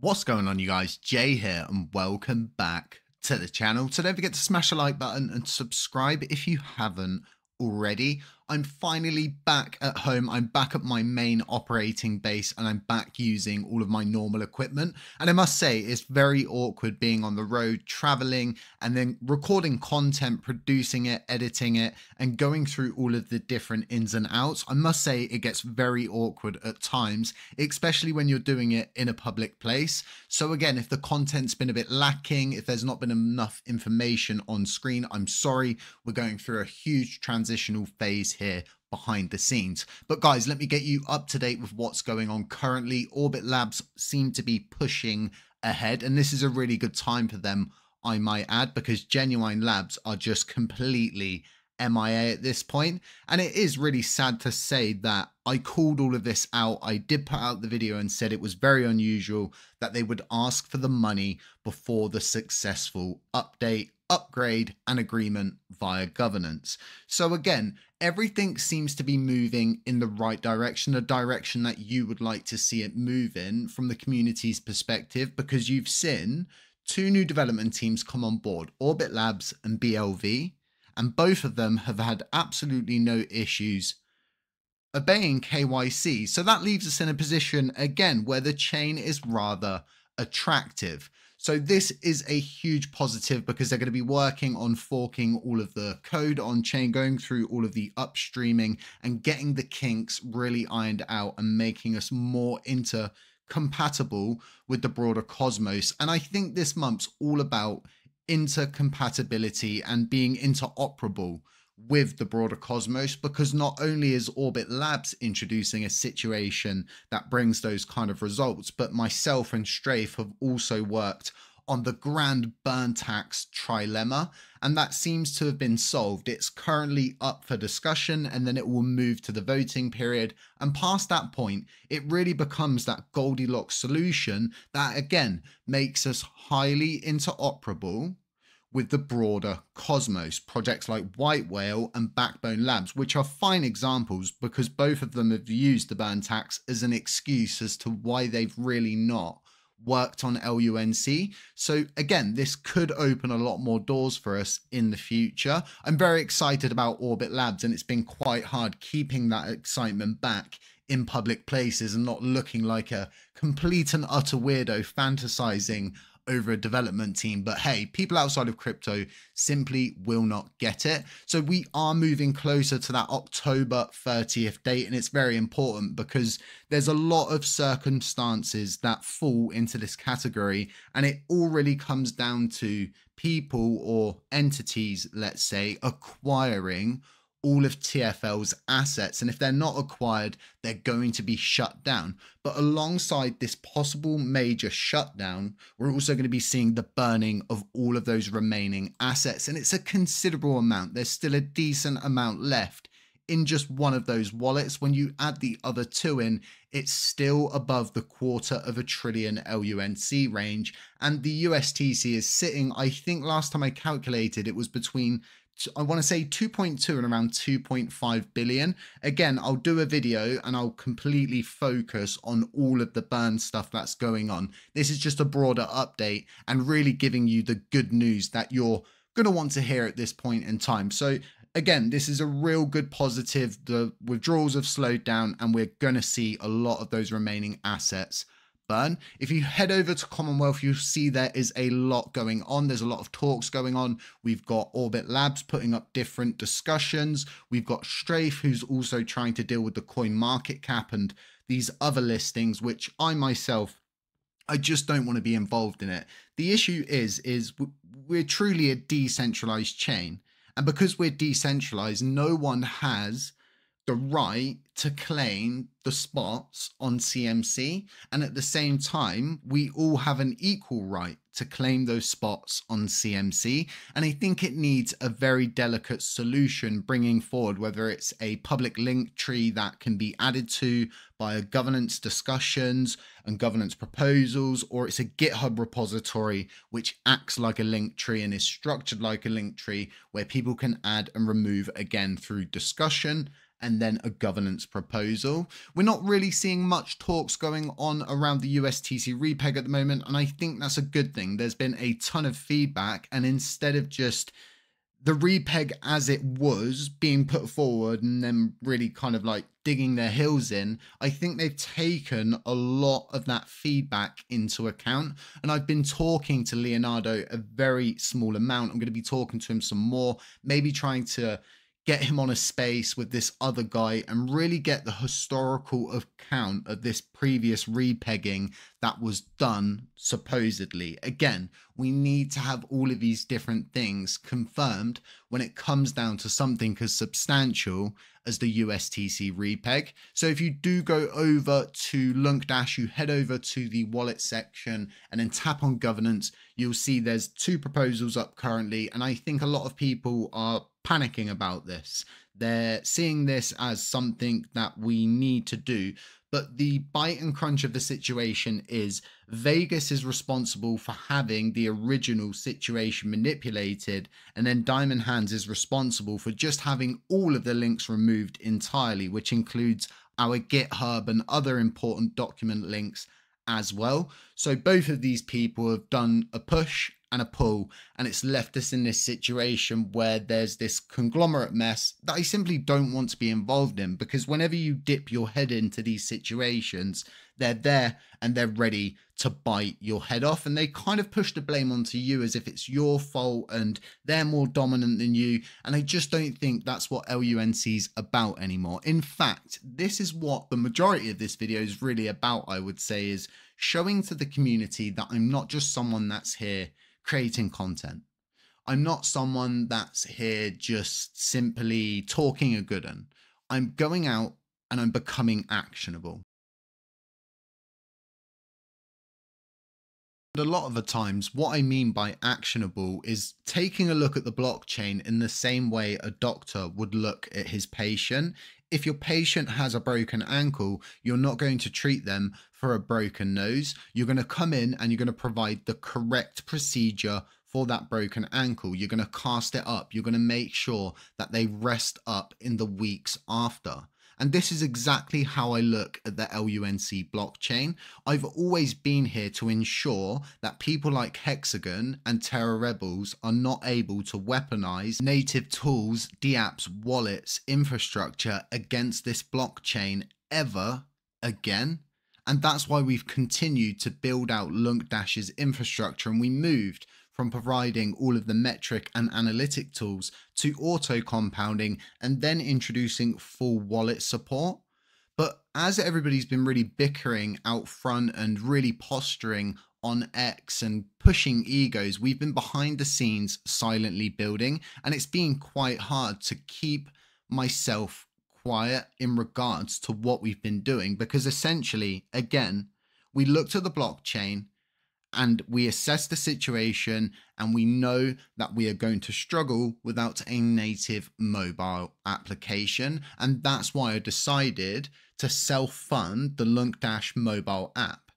What's going on, you guys? Jay here and welcome back to the channel. So don't forget to smash the like button and subscribe if you haven't already. I'm finally back at home. I'm back at my main operating base and I'm back using all of my normal equipment. And I must say, it's very awkward being on the road, traveling, and then recording content, producing it, editing it, and going through all of the different ins and outs. I must say it gets very awkward at times, especially when you're doing it in a public place. So again, if the content's been a bit lacking, if there's not been enough information on screen, I'm sorry. We're going through a huge transitional phase here behind the scenes. But guys, let me get you up to date with what's going on currently. Orbit Labs seem to be pushing ahead, and this is a really good time for them, I might add, because Genuine Labs are just completely MIA at this point. And it is really sad to say that I called all of this out. I did put out the video and said it was very unusual that they would ask for the money before the successful update, upgrade, and agreement via governance. So again, everything seems to be moving in the right direction, a direction that you would like to see it move in from the community's perspective, because you've seen two new development teams come on board, Orbit Labs and BLV, and both of them have had absolutely no issues obeying KYC. So that leaves us in a position again where the chain is rather attractive. So this is a huge positive because they're going to be working on forking all of the code on chain, going through all of the upstreaming and getting the kinks really ironed out and making us more intercompatible with the broader cosmos. And I think this month's all about intercompatibility and being interoperable with the broader cosmos, because not only is Orbit Labs introducing a situation that brings those kind of results, but myself and Strafe have also worked on the grand burn tax trilemma, and that seems to have been solved. It's currently up for discussion and then it will move to the voting period, and past that point it really becomes that Goldilocks solution that again makes us highly interoperable with the broader cosmos. Projects like White Whale and Backbone Labs, which are fine examples because both of them have used the burn tax as an excuse as to why they've really not worked on LUNC. So again, this could open a lot more doors for us in the future. I'm very excited about Orbit Labs, and it's been quite hard keeping that excitement back in public places and not looking like a complete and utter weirdo fantasizing over a development team. But hey, people outside of crypto simply will not get it. So we are moving closer to that October 30th date, and it's very important because there's a lot of circumstances that fall into this category, and it all really comes down to people or entities, let's say, acquiring all of TFL's assets, and if they're not acquired, they're going to be shut down. But alongside this possible major shutdown, we're also going to be seeing the burning of all of those remaining assets, and it's a considerable amount. There's still a decent amount left in just one of those wallets. When you add the other two in, it's still above the $250 billion LUNC range, and the USTC is sitting, I think last time I calculated, it was between, I want to say 2.2 and around 2.5 billion. Again, I'll do a video and I'll completely focus on all of the burn stuff that's going on. This is just a broader update and really giving you the good news that you're going to want to hear at this point in time. So again, this is a real good positive. The withdrawals have slowed down and we're going to see a lot of those remaining assets burn. If you head over to Commonwealth, you'll see there is a lot going on. There's a lot of talks going on. We've got Orbit Labs putting up different discussions. We've got Strafe, who's also trying to deal with the coin market cap and these other listings, which I myself, I just don't want to be involved in it. The issue is we're truly a decentralized chain. And because we're decentralized, no one has the right to claim the spots on CMC, and at the same time we all have an equal right to claim those spots on CMC. And I think it needs a very delicate solution bringing forward, whether it's a public link tree that can be added to by governance discussions and governance proposals, or it's a GitHub repository which acts like a link tree and is structured like a link tree where people can add and remove again through discussion and then a governance proposal. We're not really seeing much talks going on around the USTC repeg at the moment, and I think that's a good thing. There's been a ton of feedback, and instead of just the repeg as it was being put forward and then really kind of like digging their heels in, I think they've taken a lot of that feedback into account. And I've been talking to Leonardo a very small amount. I'm going to be talking to him some more, maybe trying to get him on a space with this other guy and really get the historical account of this previous repegging that was done supposedly. Again, we need to have all of these different things confirmed when it comes down to something as substantial as the USTC repeg. So if you do go over to LUNCDash, you head over to the wallet section and then tap on governance, you'll see there's 2 proposals up currently. And I think a lot of people are panicking about this. They're seeing this as something that we need to do. But the bite and crunch of the situation is Vegas is responsible for having the original situation manipulated, and then Diamond Hands is responsible for just having all of the links removed entirely, which includes our GitHub and other important document links as well. So both of these people have done a push and a pull, and it's left us in this situation where there's this conglomerate mess that I simply don't want to be involved in, because whenever you dip your head into these situations, they're there and they're ready to bite your head off, and they kind of push the blame onto you as if it's your fault and they're more dominant than you. And I just don't think that's what LUNC's about anymore. In fact, this is what the majority of this video is really about, I would say, is showing to the community that I'm not just someone that's here creating content. I'm not someone that's here just simply talking a good one. I'm going out and I'm becoming actionable. And a lot of the times, what I mean by actionable is taking a look at the blockchain in the same way a doctor would look at his patient. If your patient has a broken ankle, you're not going to treat them for a broken nose. You're going to come in and you're going to provide the correct procedure for that broken ankle. You're going to cast it up. You're going to make sure that they rest up in the weeks after. And this is exactly how I look at the LUNC blockchain. I've always been here to ensure that people like Hexagon and Terra Rebels are not able to weaponize native tools, dApps, wallets, infrastructure against this blockchain ever again. And that's why we've continued to build out LUNCDash's infrastructure, and we moved from providing all of the metric and analytic tools to auto-compounding and then introducing full wallet support. But as everybody's been really bickering out front and really posturing on X and pushing egos, we've been behind the scenes silently building, and it's been quite hard to keep myself quiet in regards to what we've been doing, because essentially, again, we looked at the blockchain and we assess the situation, and we know that we are going to struggle without a native mobile application. And that's why I decided to self-fund the LUNCDash mobile app.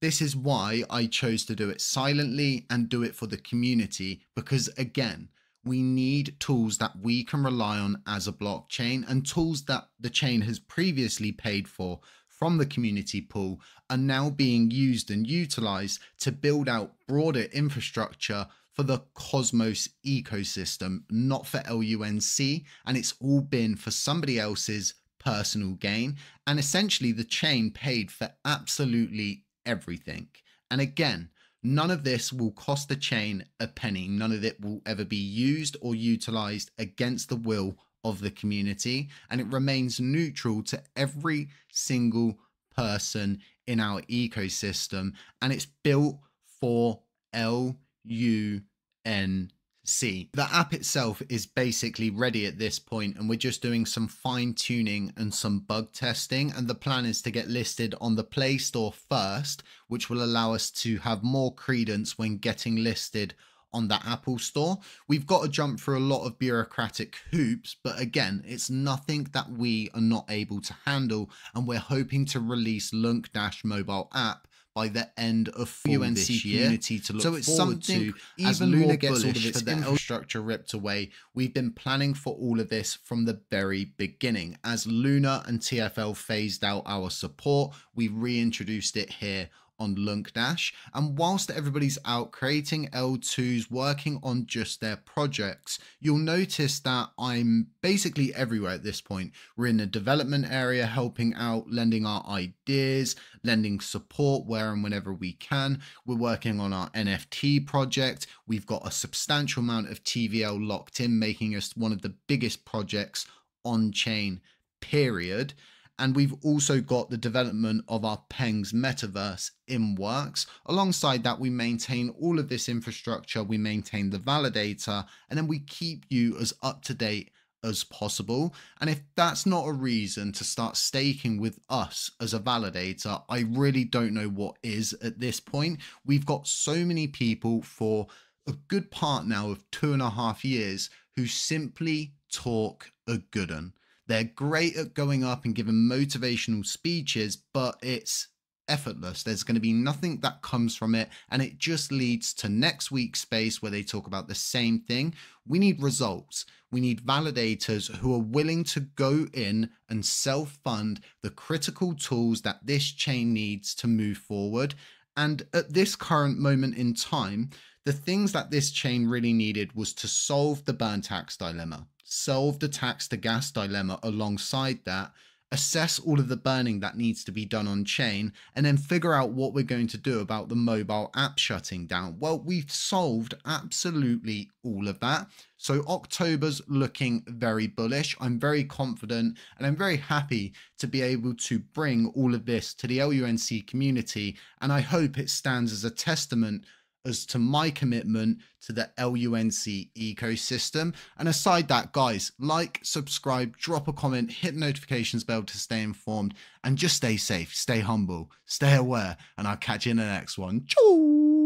This is why I chose to do it silently and do it for the community, because again, we need tools that we can rely on as a blockchain, and tools that the chain has previously paid for from the community pool are now being used and utilized to build out broader infrastructure for the Cosmos ecosystem, not for LUNC. And it's all been for somebody else's personal gain. And essentially the chain paid for absolutely everything. And again, none of this will cost the chain a penny. None of it will ever be used or utilized against the will of the community, and it remains neutral to every single person in our ecosystem, and it's built for LUNC. The app itself is basically ready at this point, and we're just doing some fine tuning and some bug testing, and the plan is to get listed on the Play Store first, which will allow us to have more credence when getting listed on the Apple Store. We've got to jump through a lot of bureaucratic hoops, but again, it's nothing that we are not able to handle, and we're hoping to release LUNCDash mobile app by the end of fall LUNC this year. community to look so it's forward something to as even Luna more gets all of bullish its for the infrastructure ripped away. We've been planning for all of this from the very beginning. As Luna and TFL phased out our support, we reintroduced it here on LUNCDash. And whilst everybody's out creating L2s, working on just their projects, you'll notice that I'm basically everywhere at this point. We're in the development area, helping out, lending our ideas, lending support where and whenever we can. We're working on our NFT project. We've got a substantial amount of TVL locked in, making us one of the biggest projects on chain, period. And we've also got the development of our Pengs metaverse in works. Alongside that, we maintain all of this infrastructure, we maintain the validator, and then we keep you as up to date as possible. And if that's not a reason to start staking with us as a validator, I really don't know what is at this point. We've got so many people for a good part now of 2.5 years who simply talk a good one. They're great at going up and giving motivational speeches, but it's effortless. There's going to be nothing that comes from it. And it just leads to next week's space where they talk about the same thing. We need results. We need validators who are willing to go in and self-fund the critical tools that this chain needs to move forward. And at this current moment in time, the things that this chain really needed was to solve the burn tax dilemma, solve the tax to gas dilemma alongside that, assess all of the burning that needs to be done on chain, and then figure out what we're going to do about the mobile app shutting down. Well, we've solved absolutely all of that. So October's looking very bullish. I'm very confident and I'm very happy to be able to bring all of this to the LUNC community. And I hope it stands as a testament as to my commitment to the LUNC ecosystem. And aside that, guys, like, subscribe, drop a comment, hit the notifications bell to stay informed, and just stay safe, stay humble, stay aware, and I'll catch you in the next one. Ciao.